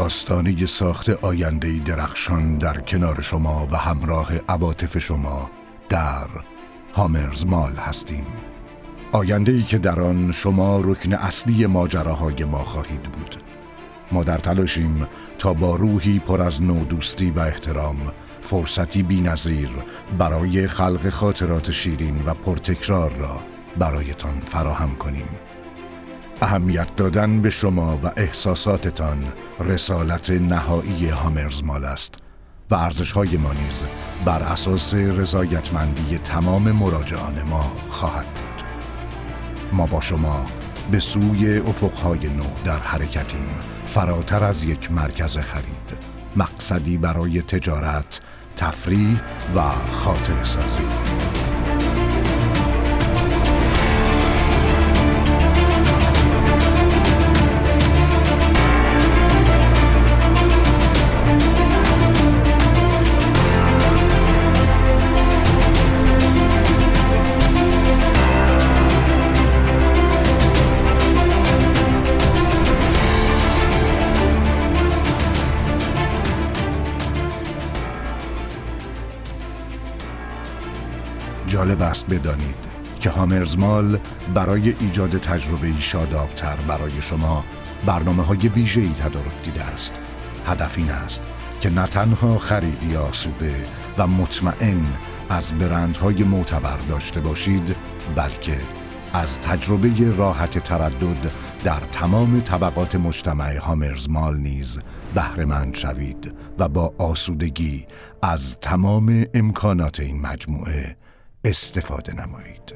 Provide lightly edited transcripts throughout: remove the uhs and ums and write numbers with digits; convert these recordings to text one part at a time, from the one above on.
آستانه ساخت آینده‌ای درخشان در کنار شما و همراه عواطف شما در هامرز مال هستیم. آینده‌ای که در آن شما رکن اصلی ماجراهای ما خواهید بود. ما در تلاشیم تا با روحی پر از نودوستی و احترام فرصتی بی‌نظیر برای خلق خاطرات شیرین و پرتکرار را برایتان فراهم کنیم. اهمیت دادن به شما و احساساتتان رسالت نهایی هامرز مال است و ارزش‌های ما نیز بر اساس رضایتمندی تمام مراجعان ما خواهد بود. ما با شما به سوی افق‌های نو در حرکتیم، فراتر از یک مرکز خرید، مقصدی برای تجارت، تفریح و خاطره سازی. جالب است بدانید که هامرز مال برای ایجاد تجربه‌ای شاداب‌تر برای شما برنامه‌های ویژه‌ای تدارک دیده است. هدف این است که نه تنها خریدی آسوده و مطمئن از برندهای معتبر داشته باشید، بلکه از تجربه راحت تردد در تمام طبقات مجتمع هامرز مال نیز بهره مند شوید و با آسودگی از تمام امکانات این مجموعه استفاده نمایید.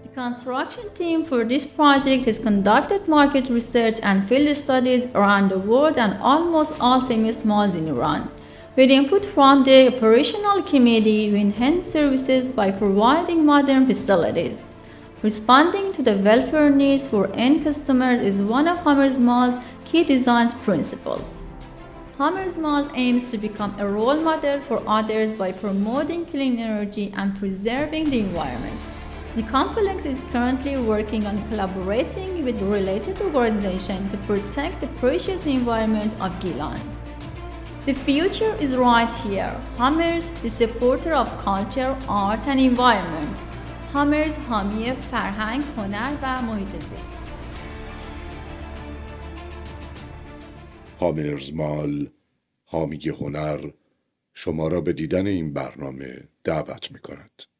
The construction team for this project has conducted market research and field studies around the world and almost all famous malls in Iran. With input from the operational committee, we enhance services by providing modern facilities. Responding to the welfare needs for end customers is one of Haamer's Mall's key design principles. Haamer's Mall aims to become a role model for others by promoting clean energy and preserving the environment. The complex is currently working on collaborating with related organizations to protect the precious environment of Gilan. The future is right here. Hammers, the supporter of culture, art and environment. Hammers حامی فرهنگ، هنر و محیط زیست. هامرز مال، حامی هنر، شما را به دیدن این برنامه دعوت می کند.